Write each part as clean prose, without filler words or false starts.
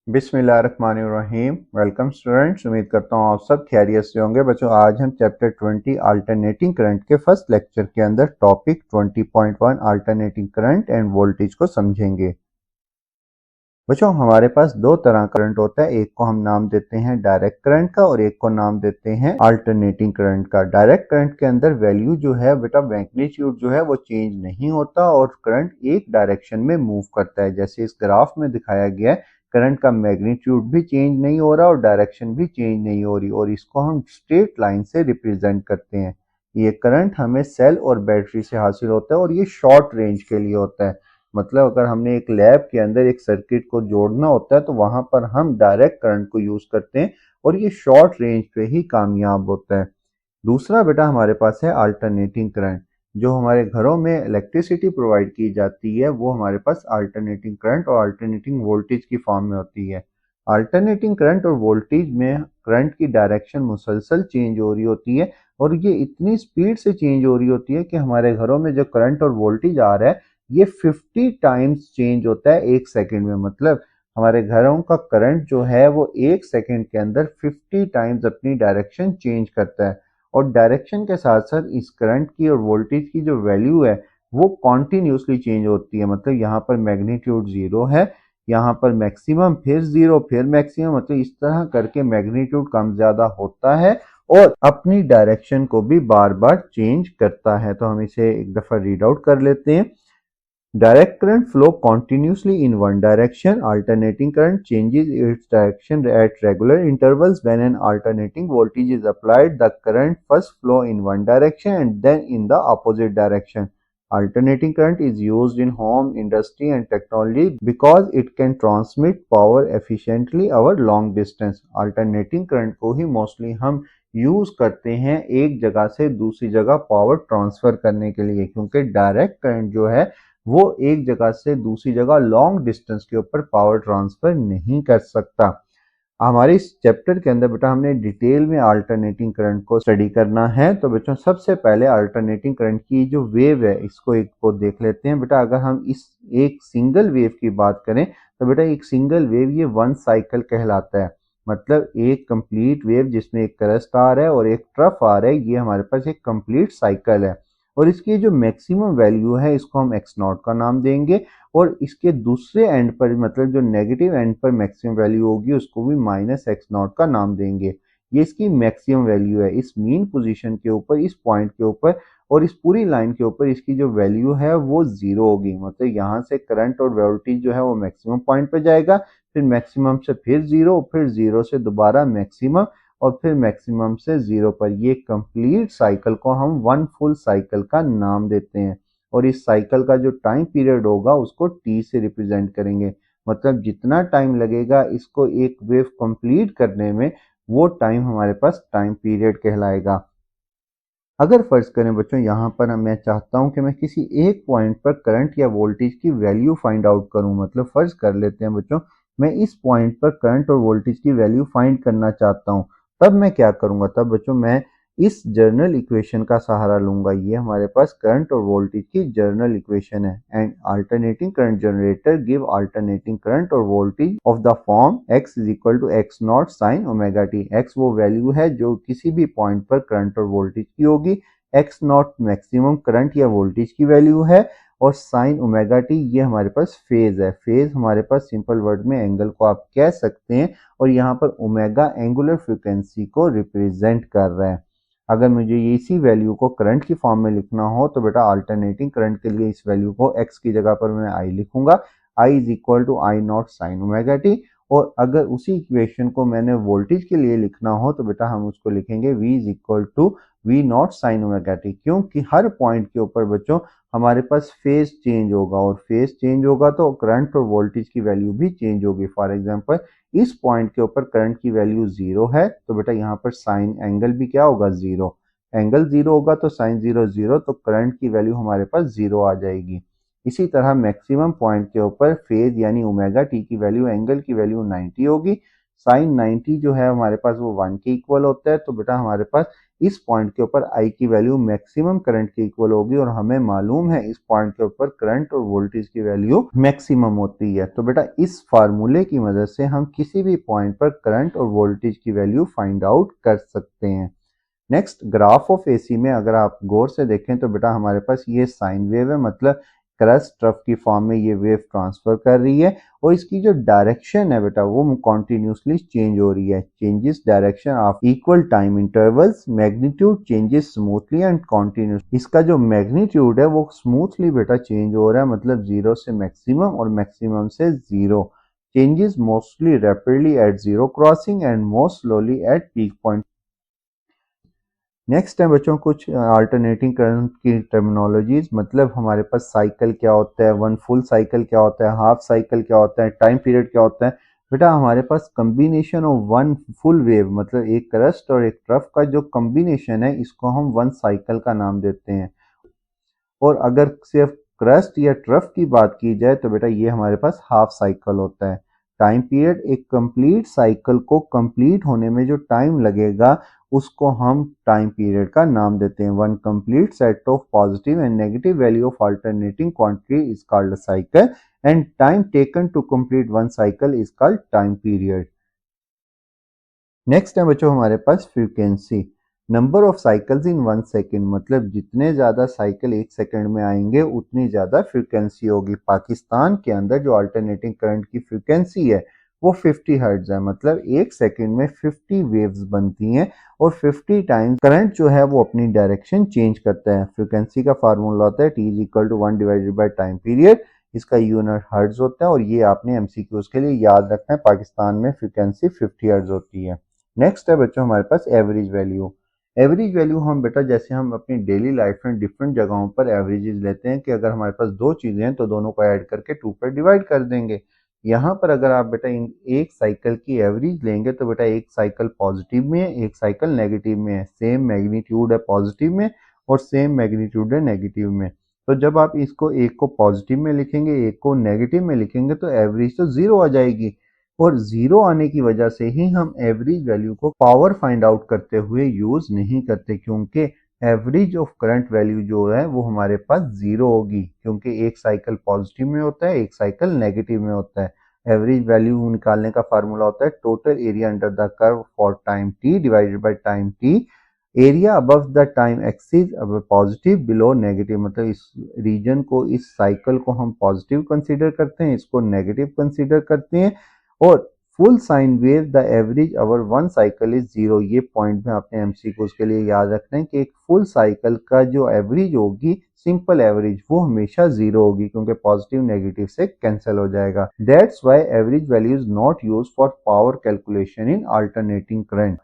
बिस्मिल्लाहिर्रहमानिर्रहीम। Welcome students, उम्मीद करता हूँ आप सब खैरियत से होंगे। बच्चों, आज हम चैप्टर 20 अल्टरनेटिंग करंट के फर्स्ट लेक्चर के अंदर topic 20.1 alternating current end voltage को समझेंगे। बच्चों, हमारे पास दो तरह करंट होता है, एक को हम नाम देते हैं डायरेक्ट करंट का और एक को नाम देते हैं अल्टरनेटिंग करंट का। डायरेक्ट करंट के अंदर वैल्यू जो है बेटा मैग्नीट्यूड जो है वो चेंज नहीं होता और करंट एक डायरेक्शन में मूव करता है। जैसे इस ग्राफ में दिखाया गया है, करंट का मैग्नीट्यूड भी चेंज नहीं हो रहा और डायरेक्शन भी चेंज नहीं हो रही, और इसको हम स्ट्रेट लाइन से रिप्रेजेंट करते हैं। ये करंट हमें सेल और बैटरी से हासिल होता है और ये शॉर्ट रेंज के लिए होता है। मतलब अगर हमने एक लैब के अंदर एक सर्किट को जोड़ना होता है तो वहां पर हम डायरेक्ट करंट को यूज करते हैं और ये शॉर्ट रेंज पे ही कामयाब होता है। दूसरा बेटा हमारे पास है अल्टरनेटिंग करंट। जो हमारे घरों में इलेक्ट्रिसिटी प्रोवाइड की जाती है वो हमारे पास अल्टरनेटिंग करंट और अल्टरनेटिंग वोल्टेज की फॉर्म में होती है। अल्टरनेटिंग करंट और वोल्टेज में करंट की डायरेक्शन मुसलसल चेंज हो रही होती है और ये इतनी स्पीड से चेंज हो रही होती है कि हमारे घरों में जो करंट और वोल्टेज आ रहा है ये 50 टाइम्स चेंज होता है एक सेकंड में। मतलब हमारे घरों का करंट जो है वो एक सेकंड के अंदर 50 टाइम्स अपनी डायरेक्शन चेंज करता है। और डायरेक्शन के साथ साथ इस करंट की और वोल्टेज की जो वैल्यू है वो कॉन्टिन्यूसली चेंज होती है। मतलब यहाँ पर मैग्नीट्यूड जीरो है, यहाँ पर मैक्सिमम, फिर जीरो, फिर मैक्सिमम, मतलब इस तरह करके मैग्नीट्यूड कम ज्यादा होता है और अपनी डायरेक्शन को भी बार बार चेंज करता है। तो हम इसे एक दफा रीड आउट कर लेते हैं। Direct current flow continuously in one direction. Alternating current changes its direction at regular intervals. When an alternating voltage is applied, the current first flow in one direction and then in the opposite direction. Alternating current is used in home, industry and technology because it can transmit power efficiently over long distance. Alternating current को ही mostly हम use करते हैं एक जगह से दूसरी जगह power transfer करने के लिए, क्योंकि डायरेक्ट करंट जो है वो एक जगह से दूसरी जगह लॉन्ग डिस्टेंस के ऊपर पावर ट्रांसफर नहीं कर सकता। हमारे इस चैप्टर के अंदर बेटा हमने डिटेल में अल्टरनेटिंग करंट को स्टडी करना है। तो बच्चों सबसे पहले अल्टरनेटिंग करंट की जो वेव है इसको एक को देख लेते हैं। बेटा अगर हम इस एक सिंगल वेव की बात करें तो बेटा एक सिंगल वेव ये वन साइकिल कहलाता है। मतलब एक कंप्लीट वेव जिसमें एक क्रस्ट आ रहा है और एक ट्रफ आ रहा है, ये हमारे पास एक कंप्लीट साइकिल है। और इसकी जो मैक्सिमम वैल्यू है इसको हम एक्स नॉट का नाम देंगे और इसके दूसरे एंड पर मतलब जो नेगेटिव एंड पर मैक्सिमम वैल्यू होगी उसको भी माइनस एक्स नॉट का नाम देंगे। ये इसकी मैक्सिमम वैल्यू है इस मीन पोजीशन के ऊपर, इस पॉइंट के ऊपर, और इस पूरी लाइन के ऊपर इसकी जो वैल्यू है वो जीरो होगी। मतलब यहाँ से करंट और वोल्टेज जो है वो मैक्सिमम पॉइंट पर जाएगा, फिर मैक्सिमम से फिर जीरो, फिर जीरो से दोबारा मैक्सिमम और फिर मैक्सिमम से जीरो पर। ये कंप्लीट साइकिल को हम वन फुल साइकिल का नाम देते हैं और इस साइकिल का जो टाइम पीरियड होगा उसको टी से रिप्रेजेंट करेंगे। मतलब जितना टाइम लगेगा इसको एक वेव कंप्लीट करने में वो टाइम हमारे पास टाइम पीरियड कहलाएगा। अगर फर्ज करें बच्चों यहाँ पर मैं चाहता हूँ कि मैं किसी एक पॉइंट पर करंट या वोल्टेज की वैल्यू फाइंड आउट करूँ। मतलब फर्ज कर लेते हैं बच्चों मैं इस पॉइंट पर करंट और वोल्टेज की वैल्यू फाइंड करना चाहता हूँ, तब मैं क्या करूंगा? तब बच्चों मैं इस जर्नल इक्वेशन का सहारा लूंगा। ये हमारे पास करंट और वोल्टेज की जर्नल इक्वेशन है। And alternating current generator give alternating current और voltage of the form x is equal to x not sine omega t. X वो वैल्यू है जो किसी भी पॉइंट पर करंट और वोल्टेज की होगी, एक्स नॉट मैक्सिमम करंट या वोल्टेज की वैल्यू है और साइन ओमेगा टी ये हमारे पास फेज है। फेज हमारे पास सिंपल वर्ड में एंगल को आप कह सकते हैं और यहाँ पर ओमेगा एंगुलर फ्रीक्वेंसी को रिप्रेजेंट कर रहा है। अगर मुझे इसी वैल्यू को करंट की फॉर्म में लिखना हो तो बेटा अल्टरनेटिंग करंट के लिए इस वैल्यू को x की जगह पर मैं i लिखूंगा, i is equal to I not sine omega t. और अगर उसी इक्वेशन को मैंने वोल्टेज के लिए लिखना हो तो बेटा हम उसको लिखेंगे v is equal to V nought sine omega t, क्योंकि हर पॉइंट के ऊपर बच्चों हमारे पास फेज चेंज होगा और फेज चेंज होगा तो करंट और वोल्टेज की वैल्यू भी चेंज होगी। फॉर एग्जांपल इस पॉइंट के ऊपर करंट की वैल्यू जीरो है तो बेटा यहाँ पर साइन एंगल भी क्या होगा? जीरो। एंगल जीरो होगा तो साइन जीरो जीरो, तो करंट की वैल्यू हमारे पास जीरो आ जाएगी। इसी तरह मैक्सिमम पॉइंट के ऊपर फेज यानी ओमेगा टी की वैल्यू, एंगल की वैल्यू 90 होगी, साइन 90 जो है हमारे पास वो 1 के इक्वल होता है। तो बेटा हमारे पास इस पॉइंट के ऊपर I की वैल्यू मैक्सिमम करंट के इक्वल होगी और हमें मालूम है इस पॉइंट के ऊपर करंट और वोल्टेज की वैल्यू मैक्सिमम होती है। तो बेटा इस फार्मूले की मदद से हम किसी भी पॉइंट पर करंट और वोल्टेज की वैल्यू फाइंड आउट कर सकते हैं। नेक्स्ट, ग्राफ ऑफ एसी में अगर आप गौर से देखें तो बेटा हमारे पास ये साइन वेव है, मतलब क्रस्ट ट्रफ की फॉर्म में ये वेव ट्रांसफर कर रही है और इसकी जो डायरेक्शन है बेटा वो कॉन्टिन्यूसली चेंज हो रही है। Changes direction of equal time intervals, magnitude changes smoothly and continuous. इसका जो मैग्नीट्यूड है वो स्मूथली बेटा चेंज हो रहा है, मतलब 0 से मैक्सिमम और मैक्सिमम से 0। Changes mostly rapidly at zero crossing and most slowly at peak point. Next है बच्चों कुछ अल्टरनेटिंग करंट की टर्मिनोलॉजीज, मतलब हमारे पास साइकिल क्या होता है, वन फुल साइकिल क्या होता है, हाफ साइकिल क्या होता है, टाइम पीरियड क्या होता है। बेटा हमारे पास combination of one full wave, मतलब एक क्रस्ट और एक ट्रफ का जो कम्बिनेशन है इसको हम वन साइकिल का नाम देते हैं। और अगर सिर्फ क्रस्ट या ट्रफ की बात की जाए तो बेटा ये हमारे पास हाफ साइकिल होता है। टाइम पीरियड, एक कंप्लीट साइकिल को कंप्लीट होने में जो टाइम लगेगा उसको हम टाइम पीरियड का नाम देते हैं। One complete set of positive and negative value of alternating quantity is called cycle and time taken to complete one cycle is called time period. Next है बच्चों हमारे पास frequency, number of cycles in 1 second, मतलब जितने ज़्यादा cycle एक second में आएंगे उतनी ज़्यादा फ्रीक्वेंसी होगी। पाकिस्तान के अंदर जो अल्टरनेटिंग करंट की फ्रीक्वेंसी है वो 50 हर्ट्ज है, मतलब एक सेकेंड में 50 वेव्स बनती हैं और 50 टाइम्स करंट जो है वो अपनी डायरेक्शन चेंज करता है। फ्रीक्वेंसी का फार्मूला होता है T is equal to 1 divided by time period. इसका यूनिट हर्ट्ज होता है और ये आपने MCQs के लिए याद रखना है। पाकिस्तान में फ्रीक्वेंसी 50 हर्ट्ज होती है। नेक्स्ट है बच्चों हमारे पास एवरेज वैल्यू। एवरेज वैल्यू हम बेटा जैसे हम अपनी डेली लाइफ में डिफरेंट जगहों पर एवरेजेस लेते हैं कि अगर हमारे पास दो चीज़ें हैं तो दोनों को ऐड करके 2 पर डिवाइड कर देंगे। यहाँ पर अगर आप बेटा एक साइकिल की एवरेज लेंगे तो बेटा एक साइकिल पॉजिटिव में है, एक साइकिल नेगेटिव में है। सेम मैग्नीट्यूड है पॉजिटिव में और सेम मैग्नीट्यूड है नेगेटिव में। तो जब आप इसको एक को पॉजिटिव में लिखेंगे एक को नेगेटिव में लिखेंगे तो एवरेज तो 0 आ जाएगी। और 0 आने की वजह से ही हम एवरेज वैल्यू को पावर फाइंड आउट करते हुए यूज नहीं करते, क्योंकि एवरेज ऑफ करंट वैल्यू जो है वो हमारे पास 0 होगी, क्योंकि एक साइकिल पॉजिटिव में होता है एक साइकिल नेगेटिव में होता है। एवरेज वैल्यू निकालने का फार्मूला होता है total area under the curve for time t divided by time t। Area above the time axis positive below negative, मतलब इस रीजन को, इस साइकिल को हम पॉजिटिव कंसीडर करते हैं, इसको नेगेटिव कंसीडर करते हैं। और full sine wave the average our one cycle is 0। ये पॉइंट में आपने MCQs के लिए याद रखना है कि एक फुल साइकिल का जो एवरेज होगी, सिंपल एवरेज, वो हमेशा 0 होगी, क्योंकि पॉजिटिव नेगेटिव से कैंसिल हो जाएगा। That's why average value is not used for power calculation in alternating current.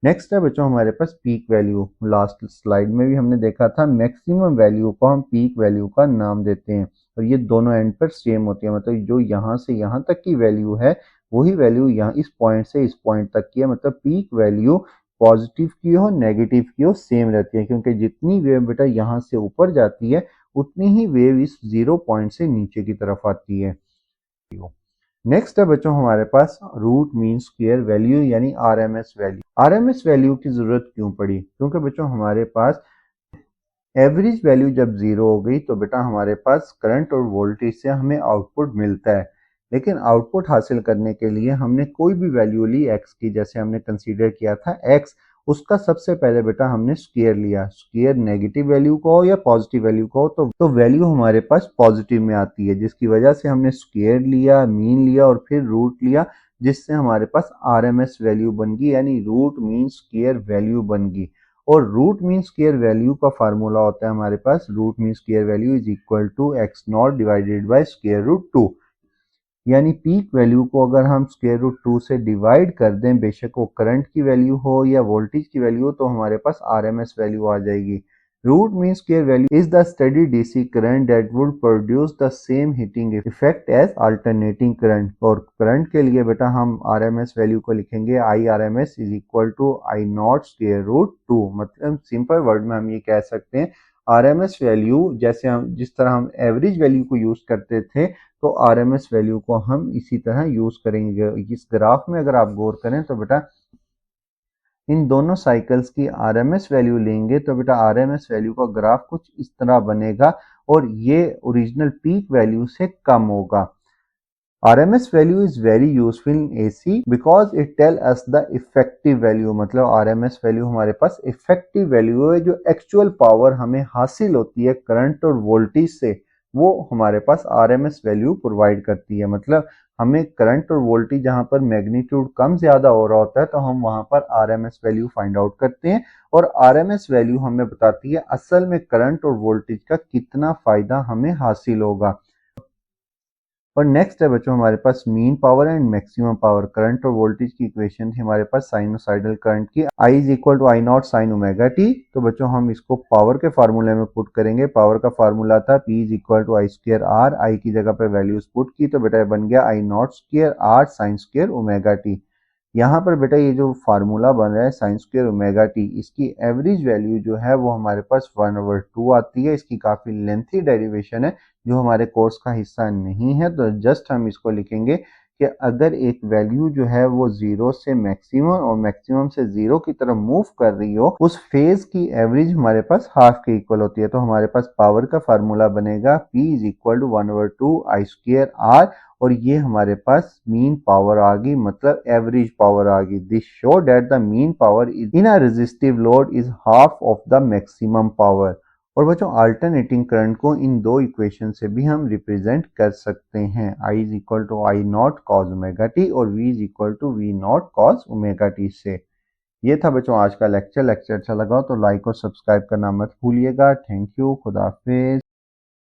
Next है बच्चों हमारे पास पीक वैल्यू। लास्ट स्लाइड में भी हमने देखा था मैक्सिमम वैल्यू को हम पीक वैल्यू का नाम देते हैं और ये दोनों एंड पर सेम होती है, मतलब जो यहाँ से यहाँ तक की वैल्यू है वही वैल्यू यहाँ इस पॉइंट से इस पॉइंट तक की है। मतलब पीक वैल्यू पॉजिटिव की हो नेगेटिव की हो सेम रहती है, क्योंकि जितनी वेव बेटा यहाँ से ऊपर जाती है उतनी ही वेव इस 0 पॉइंट से नीचे की तरफ आती है। नेक्स्ट है बच्चों हमारे पास रूट मीन स्क्वायर वैल्यू यानी RMS वैल्यू। RMS वैल्यू की जरूरत क्यों पड़ी? क्योंकि बच्चों हमारे पास एवरेज वैल्यू जब 0 हो गई तो बेटा हमारे पास करंट और वोल्टेज से हमें आउटपुट मिलता है, लेकिन आउटपुट हासिल करने के लिए हमने कोई भी वैल्यू ली x की, जैसे हमने कंसीडर किया था x, उसका सबसे पहले बेटा हमने स्क्वायर लिया। स्क्वायर नेगेटिव वैल्यू को हो या पॉजिटिव वैल्यू को हो तो वैल्यू हमारे पास पॉजिटिव में आती है, जिसकी वजह से हमने स्क्वायर लिया, मीन लिया और फिर रूट लिया, जिससे हमारे पास RMS वैल्यू बन गई, यानी रूट मीन स्क्वायर वैल्यू बन गई। और रूट मीन स्क्वायर वैल्यू का फार्मूला होता है हमारे पास root mean square value is equal to x0 divided by square root 2। यानी पीक वैल्यू को अगर हम स्क्वायर रूट 2 से डिवाइड कर दें, बेशक वो करंट की वैल्यू हो या वोल्टेज की वैल्यू हो, तो हमारे पास RMS वैल्यू आ जाएगी। Root mean square value is the steady DC current that would produce the same heating effect as alternating current. और करंट के लिए बेटा हम RMS वैल्यू को लिखेंगे IRMS is equal to I0 square root 2। मतलब सिंपल वर्ड में हम ये कह सकते हैं आरएमएस वैल्यू, जैसे हम जिस तरह हम एवरेज वैल्यू को यूज करते थे, तो आरएमएस वैल्यू को हम इसी तरह यूज करेंगे। इस ग्राफ में अगर आप गौर करें तो बेटा इन दोनों साइकिल्स की आरएमएस वैल्यू लेंगे तो बेटा आरएमएस वैल्यू का ग्राफ कुछ इस तरह बनेगा और ये ओरिजिनल पीक वैल्यू से कम होगा। RMS value is very useful in AC because it tell us the effective value, मतलब RMS वैल्यू हमारे पास इफेक्टिव वैल्यू है, जो एक्चुअल पावर हमें हासिल होती है करंट और वोल्टेज से, वो हमारे पास RMS वैल्यू प्रोवाइड करती है। मतलब हमें करंट और वोल्टेज जहां पर मैग्नीट्यूड कम ज्यादा हो रहा होता है तो हम वहां पर RMS वैल्यू फाइंड आउट करते हैं और RMS वैल्यू हमें बताती है असल में करंट और वोल्टेज का कितना फायदा हमें हासिल होगा। और नेक्स्ट है बच्चों हमारे पास mean power and maximum power. Current और वोल्टेज की इक्वेशन थी हमारे पास साइनोसाइडल करंट की, I is equal to I not sine omega t. तो बच्चों हम इसको पावर के फार्मूले में पुट करेंगे। पावर का फार्मूला था P is equal to I square R, I की जगह पे वैल्यूज पुट की तो बेटा बन गया I not square R sine square omega t. यहाँ पर बेटा ये जो फार्मूला बन रहा है साइन स्क्वायर ओमेगा टी, इसकी एवरेज वैल्यू जो है वो हमारे पास 1/2 आती है। इसकी काफी लेंथी डेरिवेशन है जो हमारे कोर्स का हिस्सा नहीं है, तो जस्ट हम इसको लिखेंगे कि अगर एक वैल्यू जो है वो 0 से मैक्सिमम और मैक्सिमम से 0 की तरफ मूव कर रही हो, उस फेज की एवरेज हमारे पास हाफ के इक्वल होती है। तो हमारे पास पावर का फार्मूला बनेगा P is equal to 1/2 I square R, और ये हमारे पास मीन पावर आ गई, मतलब एवरेज पावर आ गई। This show that the mean power in a resistive load is half of the maximum power. और बच्चों अल्टरनेटिंग करंट को इन दो इक्वेशन से भी हम रिप्रेजेंट कर सकते हैं। I is equal to I nought cos omega t और V is equal to V nought cos omega t से। ये था बच्चों आज का लेक्चर। अच्छा लगा तो लाइक और सब्सक्राइब करना मत भूलिएगा। थैंक यू, खुदा हाफिज।